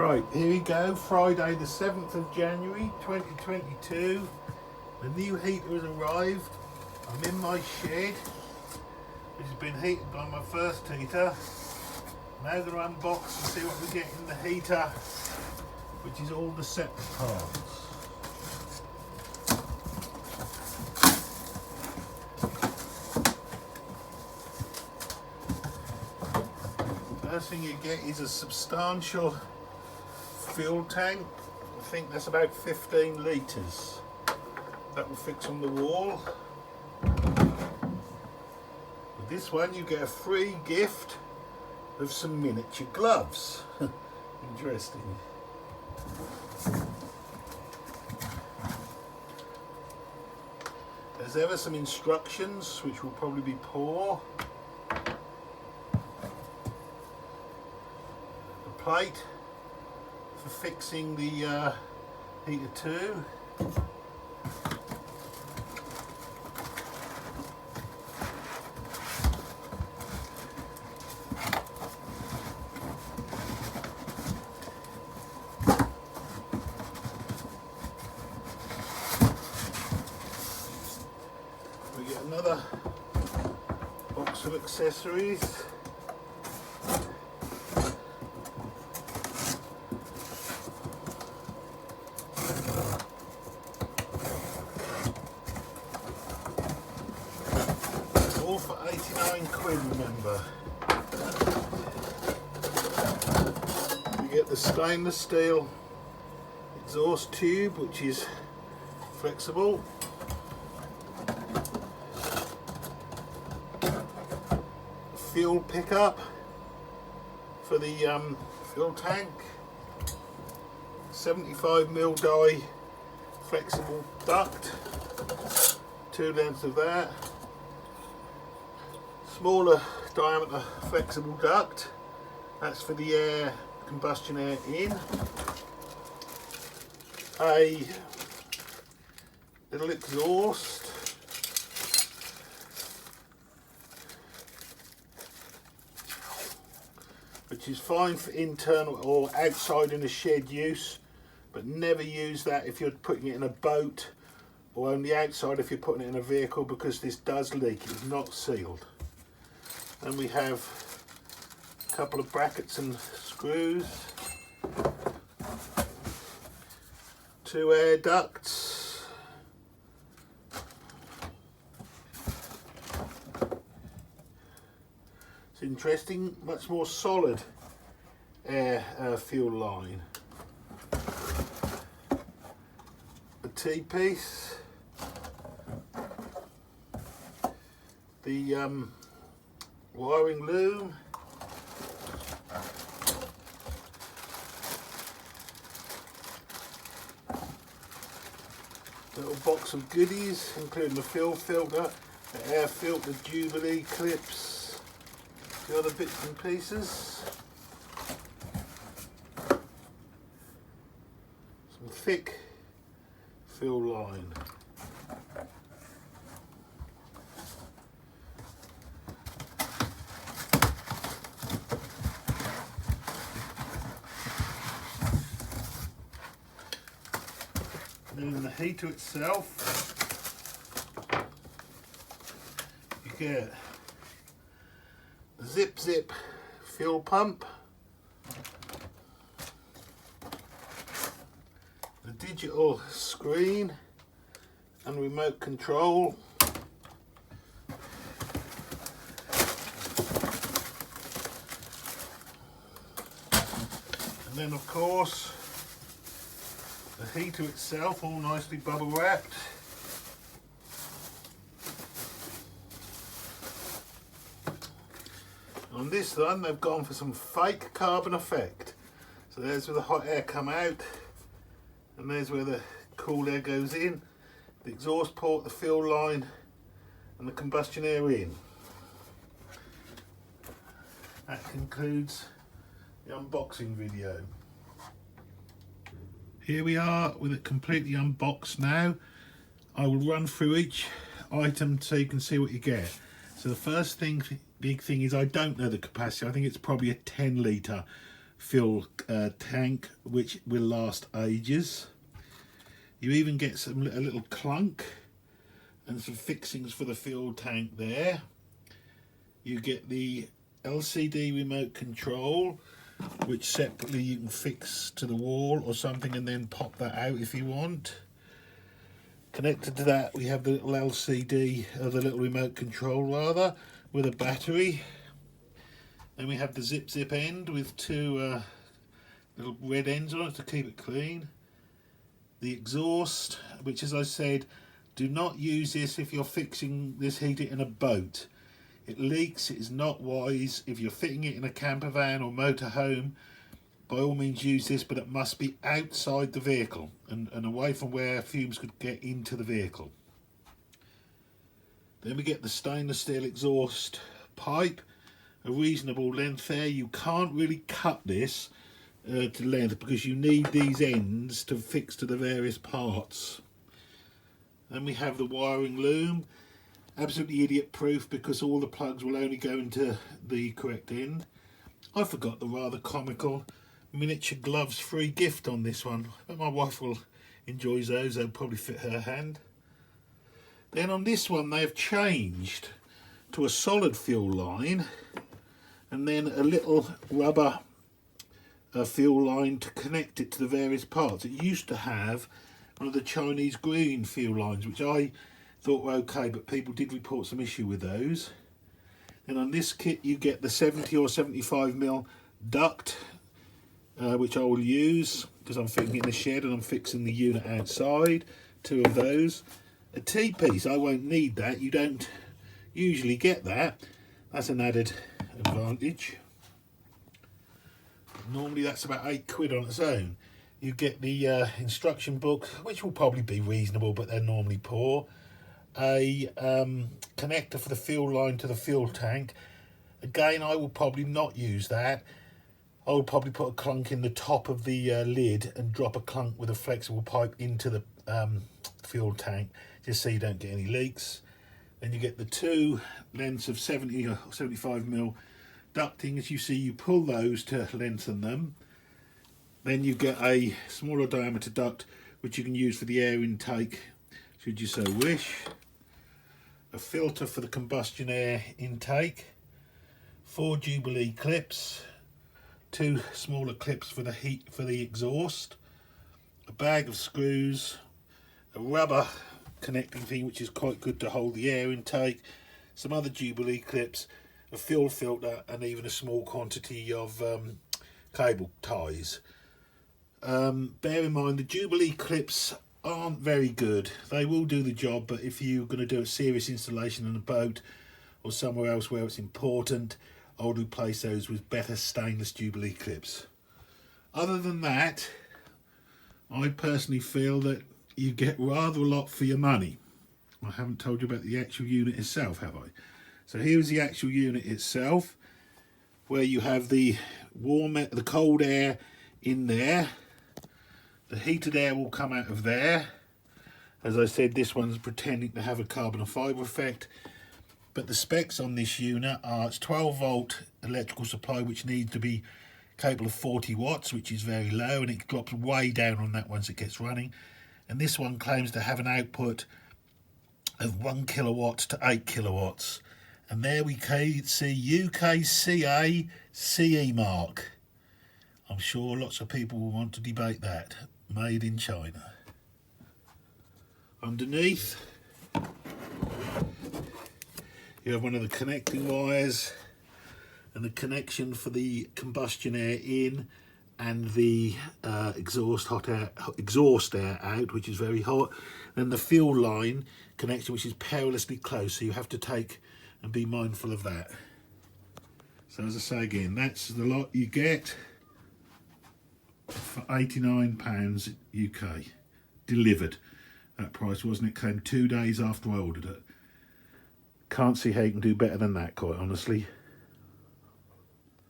Right, here we go, Friday the 7th of January 2022. The new heater has arrived. I'm in my shed, which has been heated by my first heater. Now going to unbox and see what we get in the heater, which is all the separate parts. First thing you get is a substantial fuel tank. I think that's about 15 litres. That will fix on the wall. With this one you get a free gift of some miniature gloves. Interesting. There's ever some instructions which will probably be poor. A plate for fixing the heater 2. We get another box of accessories. All for 89 quid, remember. We get the stainless steel exhaust tube, which is flexible. Fuel pickup for the fuel tank. 75mm die flexible duct. 2 lengths of that. Smaller diameter flexible duct, that's for the air, combustion air in. A little exhaust, which is fine for internal or outside in a shed use, but never use that if you're putting it in a boat, or only outside if you're putting it in a vehicle, because this does leak, it's not sealed. And we have a couple of brackets and screws, 2 air ducts, it's interesting, much more solid air fuel line, a T-piece, the wiring loom, little box of goodies including the fuel filter, the air filter, Jubilee clips, the other bits and pieces, some thick fuel line. And in the heater itself, you get a zip fuel pump, the digital screen and remote control, and then of course the heater itself, all nicely bubble wrapped. On this one they've gone for some fake carbon effect. So there's where the hot air come out, and there's where the cool air goes in, the exhaust port, the fuel line and the combustion air in. That concludes the unboxing video. Here we are with it completely unboxed now. I will run through each item so you can see what you get. So the first thing, big thing is I don't know the capacity. I think it's probably a 10 litre fuel tank, which will last ages. You even get a little clunk and some fixings for the fuel tank there. You get the LCD remote control, which separately you can fix to the wall or something and then pop that out if you want. Connected to that we have the little LCD, or the little remote control rather, with a battery. Then we have the zip end with two little red ends on it to keep it clean. The exhaust, which, as I said, do not use this if you're fixing this heater in a boat. It leaks, it is not wise. If you're fitting it in a camper van or motorhome, by all means use this, but it must be outside the vehicle and away from where fumes could get into the vehicle. Then we get the stainless steel exhaust pipe, a reasonable length there. You can't really cut this to length because you need these ends to fix to the various parts. Then we have the wiring loom, absolutely idiot proof because all the plugs will only go into the correct end. I forgot the rather comical miniature gloves free gift on this one, but my wife will enjoy those. They'll probably fit her hand. Then on this one they have changed to a solid fuel line and then a little rubber fuel line to connect it to the various parts. It used to have one of the Chinese green fuel lines, which I thought were okay, but people did report some issue with those. And on this kit you get the 70 or 75mm duct, which I will use because I'm fitting it in the shed and I'm fixing the unit outside. Two of those. A T-piece, I won't need that. You don't usually get that. That's an added advantage. Normally that's about £8 on its own. You get the instruction book, which will probably be reasonable, but they're normally poor. A connector for the fuel line to the fuel tank. Again, I will probably not use that. I would probably put a clunk in the top of the lid and drop a clunk with a flexible pipe into the fuel tank, just so you don't get any leaks. Then you get the two lengths of 70 or 75mm ducting. As you see, you pull those to lengthen them. Then you get a smaller diameter duct, which you can use for the air intake, should you so wish. A filter for the combustion air intake. 4 Jubilee clips. 2 smaller clips for the exhaust. A bag of screws. A rubber connecting thing, which is quite good to hold the air intake. Some other Jubilee clips. A fuel filter, and even a small quantity of cable ties. Bear in mind the Jubilee clips aren't very good. They will do the job, but if you're going to do a serious installation on a boat or somewhere else where it's important, I would replace those with better stainless Jubilee clips. Other than that, I personally feel that you get rather a lot for your money. I haven't told you about the actual unit itself, have I? So here's the actual unit itself, where you have the cold air in there. The heated air will come out of there. As I said, this one's pretending to have a carbon fibre effect. But the specs on this unit are it's 12 volt electrical supply, which needs to be capable of 40 watts, which is very low, and it drops way down on that once it gets running. And this one claims to have an output of 1 kilowatt to 8 kilowatts. And there we can see UKCA CE mark. I'm sure lots of people will want to debate that. Made in China. Underneath, you have one of the connecting wires and the connection for the combustion air in and the exhaust air out, which is very hot. And the fuel line connection, which is perilously close, so you have to take and be mindful of that. So as I say again, that's the lot you get for £89 UK, delivered. That price, wasn't it? Came 2 days after I ordered it. Can't see how you can do better than that, quite honestly.